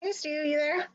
Hey, Stu, you there?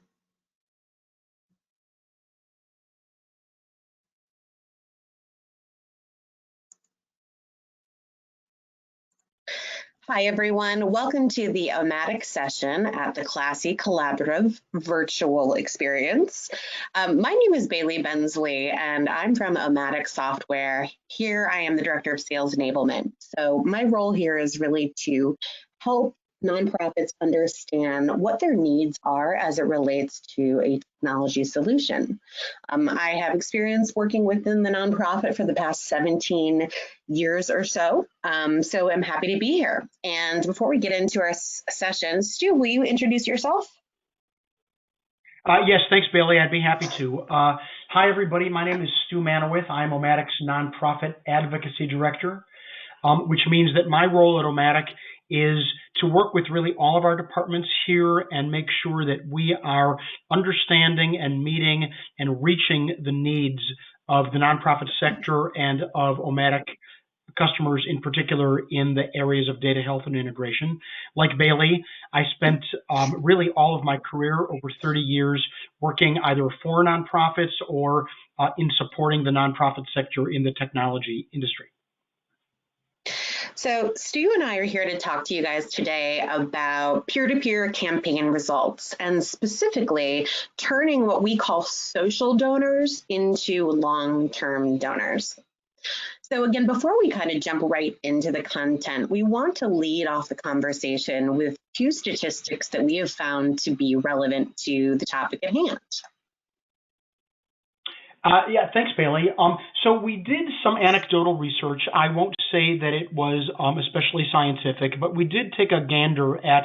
Hi, everyone. Welcome to the Omatic session at the Classy Collaborative Virtual Experience. My name is Bailey Bensley, and I'm from Omatic Software. Here, I am the Director of Sales Enablement. So my role here is really to help nonprofits understand what their needs are as it relates to a technology solution. I have experience working within the nonprofit for the past 17 years or so. So I'm happy to be here. And before we get into our session, Stu, will you introduce yourself? Yes, thanks, Bailey. I'd be happy to. Hi, everybody. My name is Stu Manowith. I'm Omatic's Nonprofit Advocacy Director, which means that my role at Omatic is to work with really all of our departments here and make sure that we are understanding and meeting and reaching the needs of the nonprofit sector and of Omatic customers in particular in the areas of data health and integration. Like Bailey, I spent really all of my career, over 30 years, working either for nonprofits or in supporting the nonprofit sector in the technology industry. So Stu and I are here to talk to you guys today about peer-to-peer campaign results, and specifically turning what we call social donors into long-term donors. So again, before we kind of jump right into the content, we want to lead off the conversation with two statistics that we have found to be relevant to the topic at hand. Yeah, thanks, Bailey. So we did some anecdotal research. I won't say that it was especially scientific, but we did take a gander at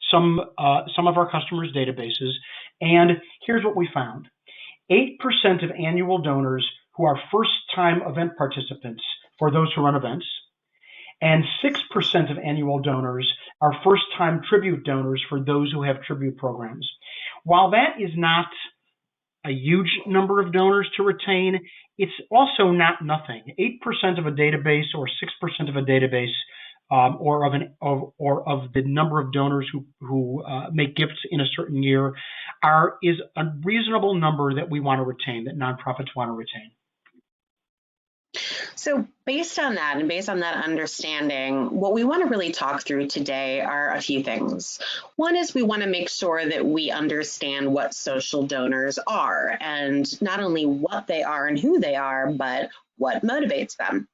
some of our customers' databases, and here's what we found. 8% of annual donors who are first-time event participants for those who run events, and 6% of annual donors are first-time tribute donors for those who have tribute programs. While that is not a huge number of donors to retain, it's also not nothing. 8% of a database or 6% of a database or of the number of donors who make gifts in a certain year is a reasonable number that we want to retain, that nonprofits want to retain. So based on that and based on that understanding, what we want to really talk through today are a few things. One is we want to make sure that we understand what social donors are, and not only what they are and who they are, but what motivates them.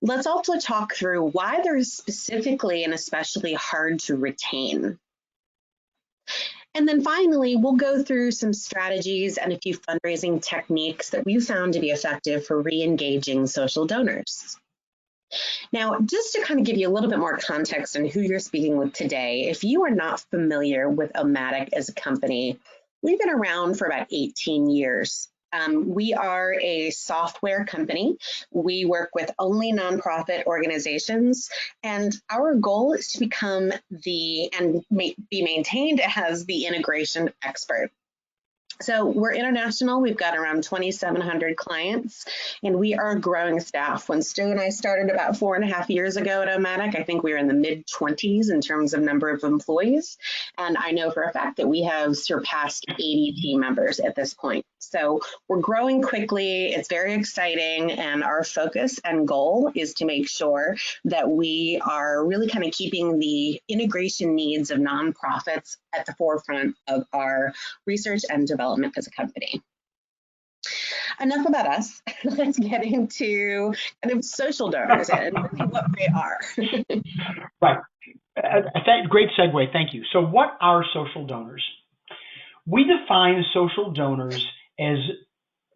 Let's also talk through why they're specifically and especially hard to retain. And then finally, we'll go through some strategies and a few fundraising techniques that we've found to be effective for re-engaging social donors. Now, just to kind of give you a little bit more context on who you're speaking with today, if you are not familiar with Omatic as a company, we've been around for about 18 years. We are a software company. We work with only nonprofit organizations, and our goal is to become be maintained as the integration expert. So we're international. We've got around 2,700 clients, and we are a growing staff. When Stu and I started about 4.5 years ago at Omatic, I think we were in the mid-20s in terms of number of employees. And I know for a fact that we have surpassed 80 team members at this point. So we're growing quickly. It's very exciting. And our focus and goal is to make sure that we are really kind of keeping the integration needs of nonprofits at the forefront of our research and development as a company. Enough about us. Let's get into kind of social donors and really what they are. Right. Great segue. Thank you. So what are social donors? We define social donors as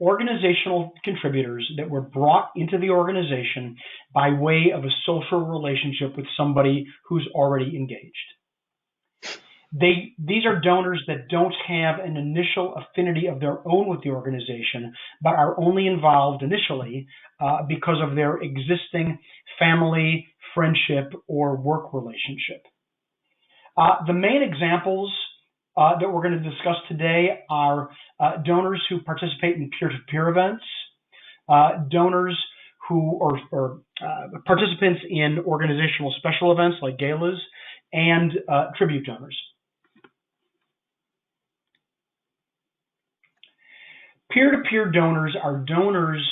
organizational contributors that were brought into the organization by way of a social relationship with somebody who's already engaged. These are donors that don't have an initial affinity of their own with the organization, but are only involved initially because of their existing family, friendship, or work relationship. The main examples that we're going to discuss today are donors who participate in peer-to-peer events, donors who are participants in organizational special events like galas, and tribute donors. Peer-to-peer donors are donors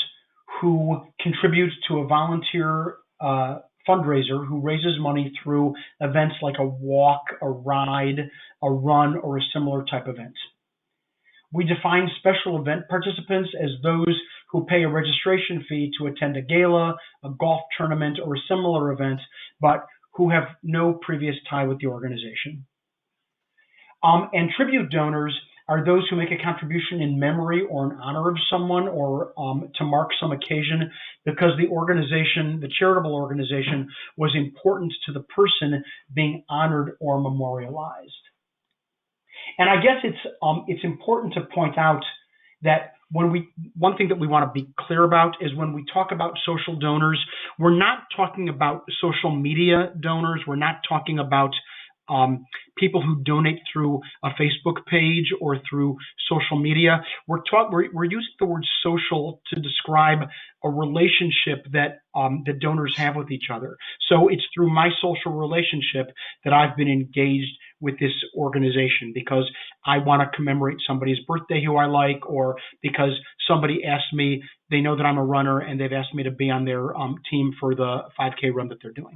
who contribute to a volunteer fundraiser who raises money through events like a walk, a ride, a run, or a similar type event. We define special event participants as those who pay a registration fee to attend a gala, a golf tournament, or a similar event, but who have no previous tie with the organization. And tribute donors are those who make a contribution in memory or in honor of someone, or to mark some occasion because the organization, the charitable organization, was important to the person being honored or memorialized. And I guess it's important to point out that one thing that we want to be clear about is when we talk about social donors, we're not talking about social media donors. We're not talking about people who donate through a Facebook page or through social media. We're using the word social to describe a relationship that that donors have with each other. So it's through my social relationship that I've been engaged with this organization because I want to commemorate somebody's birthday who I like, or because somebody asked me, they know that I'm a runner and they've asked me to be on their team for the 5K run that they're doing.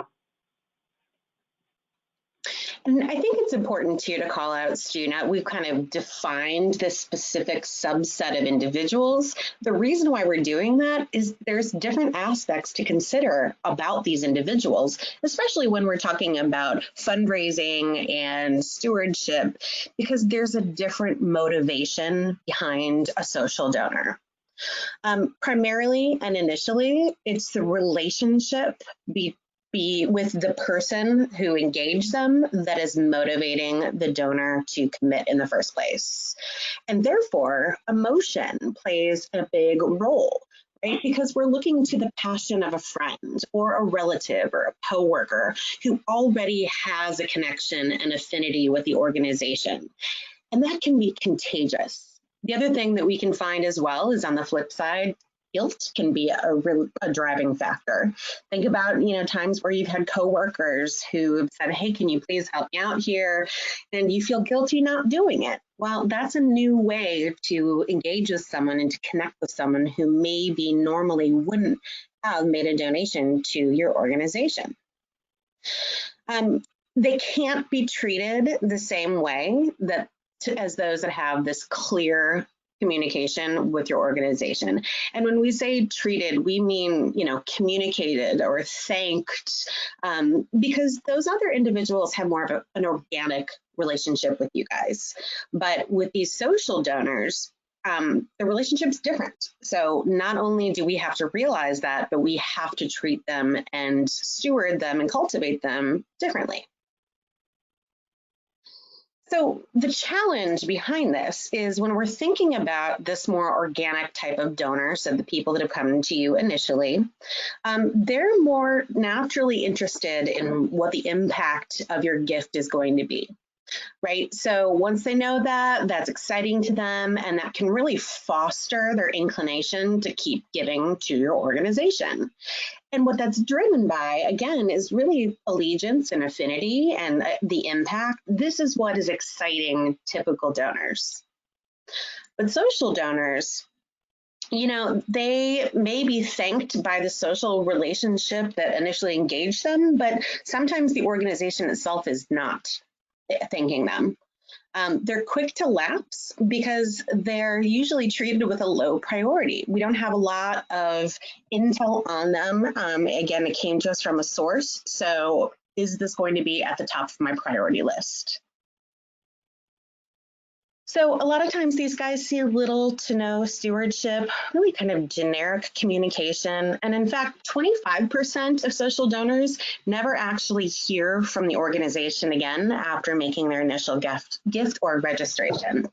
And I think it's important too to call out, Stu, now we've kind of defined this specific subset of individuals. The reason why we're doing that is there's different aspects to consider about these individuals, especially when we're talking about fundraising and stewardship, because there's a different motivation behind a social donor. Primarily and initially, it's the relationship with the person who engaged them that is motivating the donor to commit in the first place. And therefore, emotion plays a big role, right? Because we're looking to the passion of a friend or a relative or a coworker who already has a connection and affinity with the organization. And that can be contagious. The other thing that we can find as well is on the flip side, guilt can be a driving factor. Think about, times where you've had coworkers who have said, hey, can you please help me out here? And you feel guilty not doing it. Well, that's a new way to engage with someone and to connect with someone who maybe normally wouldn't have made a donation to your organization. They can't be treated the same way as those that have this clear communication with your organization. And when we say treated, we mean, communicated or thanked, because those other individuals have more of an organic relationship with you guys. But with these social donors, the relationship's different. So not only do we have to realize that, but we have to treat them and steward them and cultivate them differently. So the challenge behind this is when we're thinking about this more organic type of donor, so the people that have come to you initially, they're more naturally interested in what the impact of your gift is going to be, right? So once they know that, that's exciting to them, and that can really foster their inclination to keep giving to your organization. And what that's driven by, again, is really allegiance and affinity and the impact. This is what is exciting typical donors. But social donors, they may be thanked by the social relationship that initially engaged them, but sometimes the organization itself is not thanking them. They're quick to lapse because they're usually treated with a low priority. We don't have a lot of intel on them. Again, it came to us from a source. So is this going to be at the top of my priority list? So a lot of times these guys see little to no stewardship, really kind of generic communication. And in fact, 25% of social donors never actually hear from the organization again after making their initial gift or registration.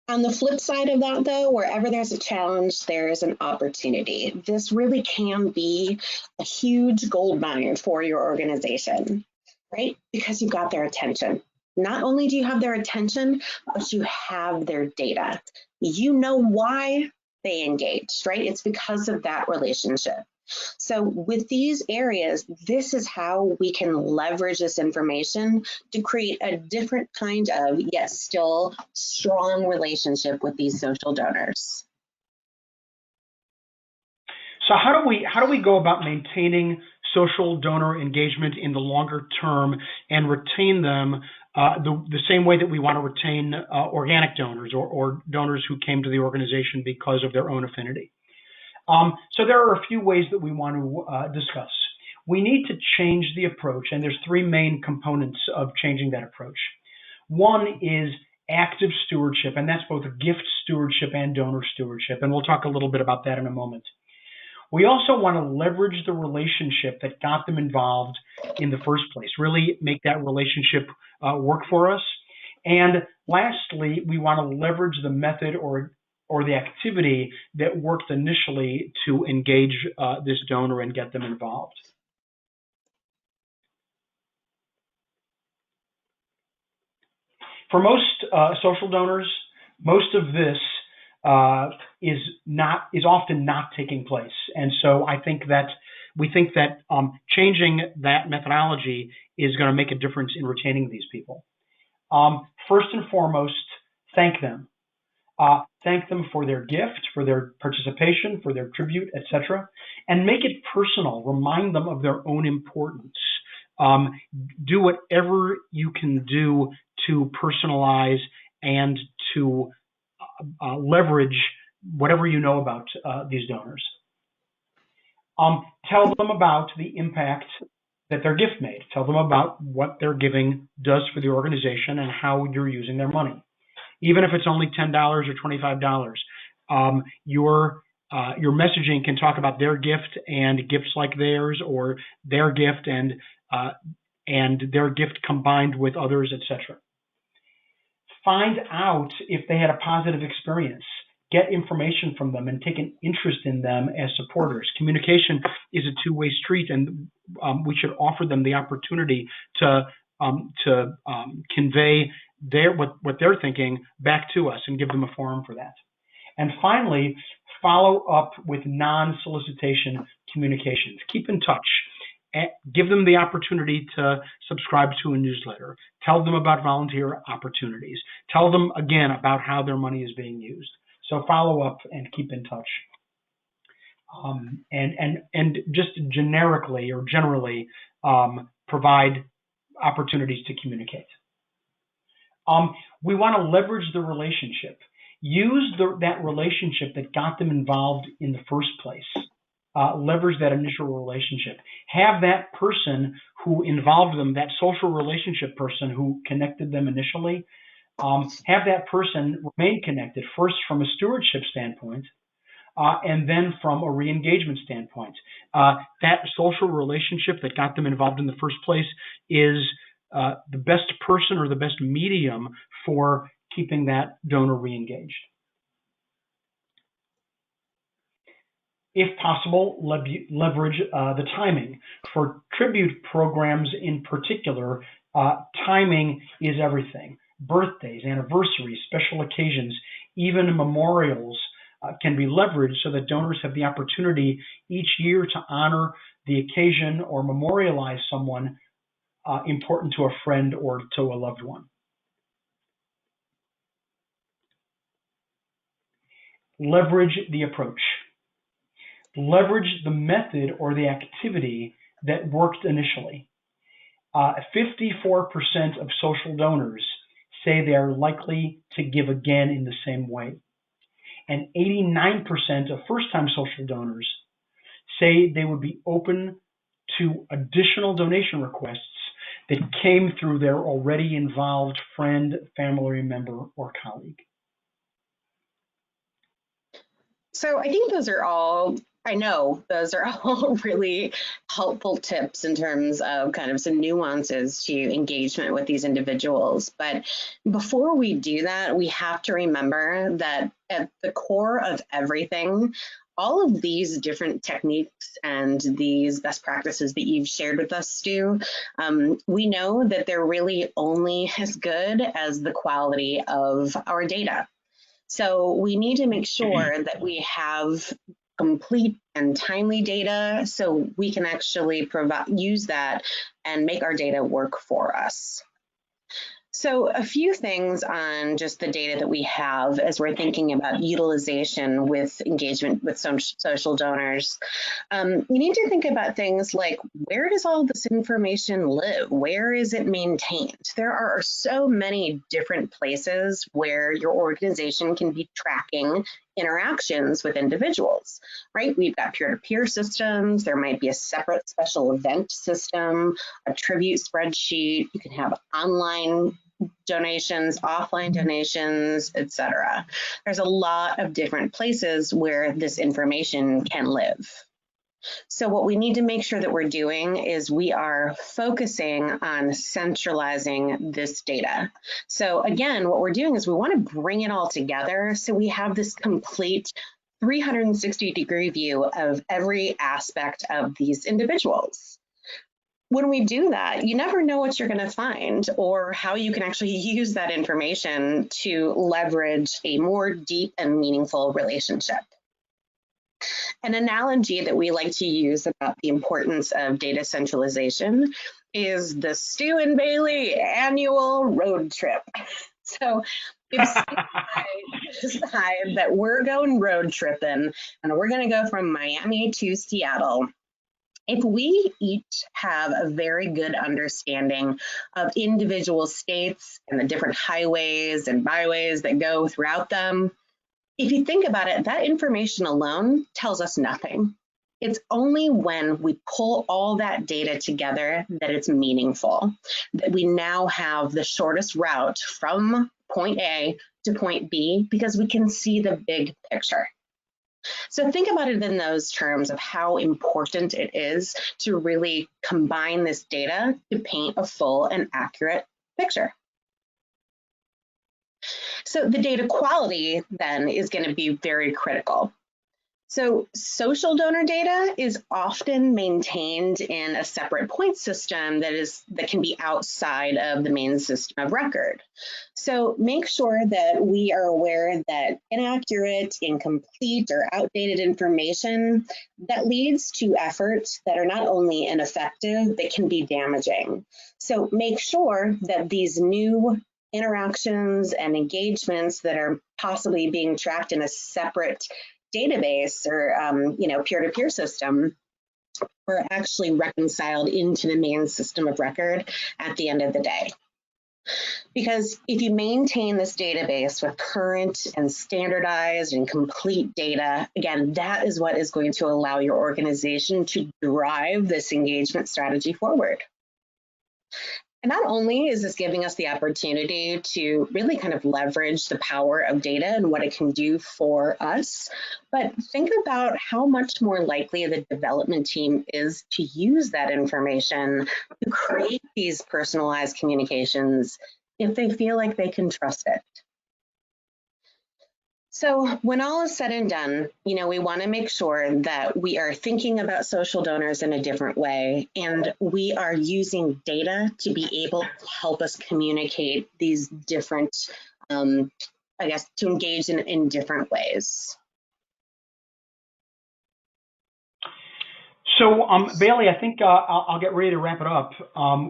On the flip side of that, though, wherever there's a challenge, there is an opportunity. This really can be a huge gold mine for your organization, right? Because you've got their attention. Not only do you have their attention, but you have their data. You know why they engaged, right? It's because of that relationship. So with these areas, this is how we can leverage this information to create a different kind of, yet still strong relationship with these social donors. So how do we go about maintaining social donor engagement in the longer term and retain them the same way that we want to retain organic donors or donors who came to the organization because of their own affinity? So there are a few ways that we want to discuss. We need to change the approach, and there's three main components of changing that approach. One is active stewardship, and that's both gift stewardship and donor stewardship, and we'll talk a little bit about that in a moment. We also want to leverage the relationship that got them involved in the first place, really make that relationship work for us. And lastly, we want to leverage the method or the activity that worked initially to engage this donor and get them involved. For most social donors, most of this is often not taking place, and so we think that changing that methodology is going to make a difference in retaining these people. First and foremost, thank them. Thank them for their gift, for their participation, for their tribute, etc., and make it personal. Remind them of their own importance. Do whatever you can do to personalize and to leverage whatever you know about these donors. Tell them about the impact that their gift made. Tell them about what their giving does for the organization and how you're using their money. Even if it's only $10 or $25, your messaging can talk about their gift and gifts like theirs, or their gift and their gift combined with others, etc. Find out if they had a positive experience. Get information from them and take an interest in them as supporters. Communication is a two-way street, and we should offer them the opportunity to convey what they're thinking back to us and give them a forum for that. And finally, follow up with non-solicitation communications. Keep in touch. Give them the opportunity to subscribe to a newsletter. Tell them about volunteer opportunities. Tell them again about how their money is being used. So follow up and keep in touch. And just generically or generally provide opportunities to communicate. We want to leverage the relationship. Use that relationship that got them involved in the first place. Leverage that initial relationship. Have that person who involved them, that social relationship person who connected them initially, have that person remain connected, first from a stewardship standpoint, and then from a re-engagement standpoint. That social relationship that got them involved in the first place is the best person or the best medium for keeping that donor re-engaged. If possible, leverage the timing. For tribute programs in particular, timing is everything. Birthdays, anniversaries, special occasions, even memorials can be leveraged so that donors have the opportunity each year to honor the occasion or memorialize someone important to a friend or to a loved one. Leverage the approach. Leverage the method or the activity that worked initially. 54% of social donors say they are likely to give again in the same way. And 89% of first-time social donors say they would be open to additional donation requests that came through their already involved friend, family member, or colleague. So I think those are all really helpful tips in terms of kind of some nuances to engagement with these individuals. But before we do that, we have to remember that at the core of everything, all of these different techniques and these best practices that you've shared with us, Stu, we know that they're really only as good as the quality of our data. So we need to make sure that we have complete and timely data so we can actually use that and make our data work for us. So a few things on just the data that we have as we're thinking about utilization with engagement with some social donors. You need to think about things like, where does all this information live? Where is it maintained? There are so many different places where your organization can be tracking interactions with individuals, right? We've got peer-to-peer systems. There might be a separate special event system, a tribute spreadsheet. You can have online donations, offline donations, etc. There's a lot of different places where this information can live. So what we need to make sure that we're doing is we are focusing on centralizing this data. So again, what we're doing is we want to bring it all together so we have this complete 360-degree view of every aspect of these individuals. When we do that, you never know what you're going to find or how you can actually use that information to leverage a more deep and meaningful relationship. An analogy that we like to use about the importance of data centralization is the Stu and Bailey annual road trip. So if Stu and I decide that we're going road tripping and we're going to go from Miami to Seattle, if we each have a very good understanding of individual states and the different highways and byways that go throughout them, if you think about it, that information alone tells us nothing. It's only when we pull all that data together that it's meaningful, that we now have the shortest route from point A to point B because we can see the big picture. So think about it in those terms of how important it is to really combine this data to paint a full and accurate picture. So the data quality then is going to be very critical. So social donor data is often maintained in a separate point system that can be outside of the main system of record. So make sure that we are aware that inaccurate, incomplete, or outdated information that leads to efforts that are not only ineffective, but can be damaging. So make sure that these new interactions and engagements that are possibly being tracked in a separate database or peer-to-peer system are actually reconciled into the main system of record at the end of the day. Because if you maintain this database with current and standardized and complete data, again, that is what is going to allow your organization to drive this engagement strategy forward. And not only is this giving us the opportunity to really kind of leverage the power of data and what it can do for us, but think about how much more likely the development team is to use that information to create these personalized communications if they feel like they can trust it. So when all is said and done, we want to make sure that we are thinking about social donors in a different way, and we are using data to be able to help us communicate these different, to engage in different ways. So, Bailey, I think I'll get ready to wrap it up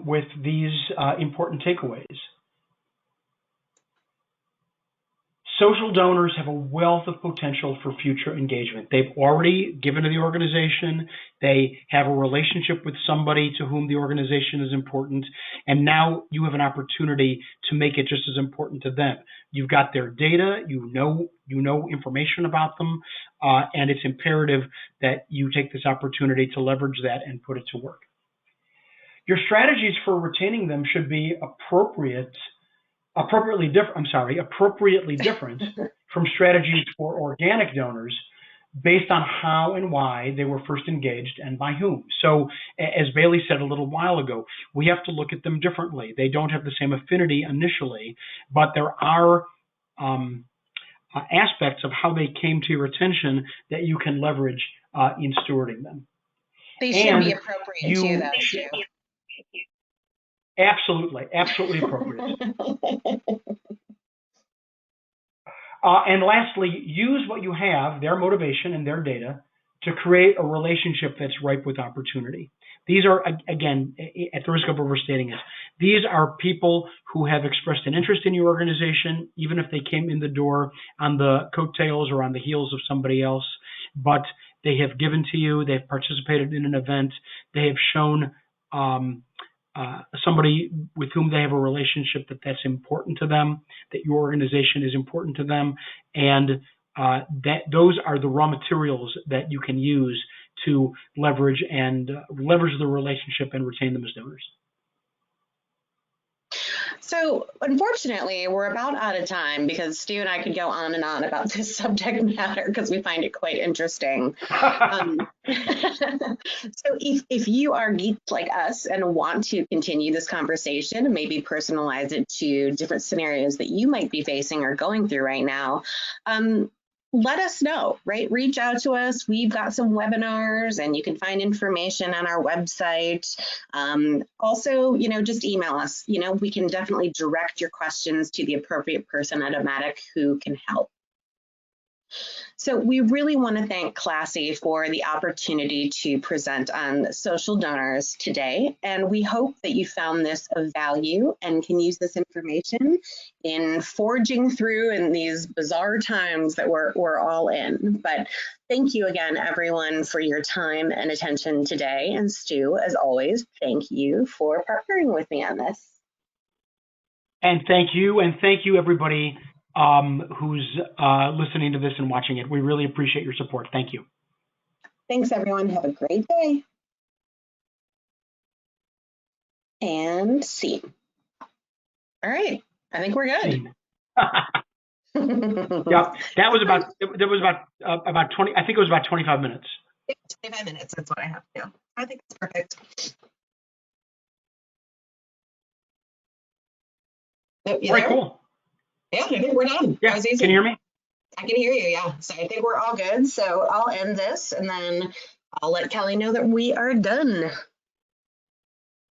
with these important takeaways. Social donors have a wealth of potential for future engagement. They've already given to the organization. They have a relationship with somebody to whom the organization is important. And now you have an opportunity to make it just as important to them. You've got their data, you know information about them, and it's imperative that you take this opportunity to leverage that and put it to work. Your strategies for retaining them should be appropriately different from strategies for organic donors based on how and why they were first engaged and by whom. So as Bailey said a little while ago, we have to look at them differently. They don't have the same affinity initially, but there are aspects of how they came to your attention that you can leverage in stewarding them. They should be appropriate too, though. Absolutely appropriate. And lastly, use what you have, their motivation and their data, to create a relationship that's ripe with opportunity. These are, again, at the risk of overstating it, these are people who have expressed an interest in your organization, even if they came in the door on the coattails or on the heels of somebody else, but they have given to you, they've participated in an event, they have shown somebody with whom they have a relationship that's important to them, that your organization is important to them, and that those are the raw materials that you can use to leverage the relationship and retain them as donors. So unfortunately, we're about out of time because Stu and I could go on and on about this subject matter because we find it quite interesting. So if you are geeks like us and want to continue this conversation and maybe personalize it to different scenarios that you might be facing or going through right now, let us know, right? Reach out to us. We've got some webinars and you can find information on our website. Also, just email us. We can definitely direct your questions to the appropriate person at Amatic who can help. So we really want to thank Classy for the opportunity to present on social donors today, and we hope that you found this of value and can use this information in forging through in these bizarre times that we're all in. But thank you again, everyone, for your time and attention today. And Stu, as always, thank you for partnering with me on this. And thank you, everybody who's listening to this and watching it. We really appreciate your support. Thank you. Thanks, everyone. Have a great day. And scene. All right. I think we're good. Yeah, that was about 20. I think it was about 25 minutes. 25 minutes. That's what I have to do. I think it's perfect. All right, cool. Yeah, I think we're done. Yeah, can you hear me? I can hear you, yeah. So I think we're all good. So I'll end this and then I'll let Kelly know that we are done.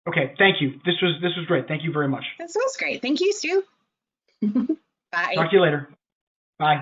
Okay, thank you. This was great. Thank you very much. This was great. Thank you, Stu. Bye. Talk to you later. Bye.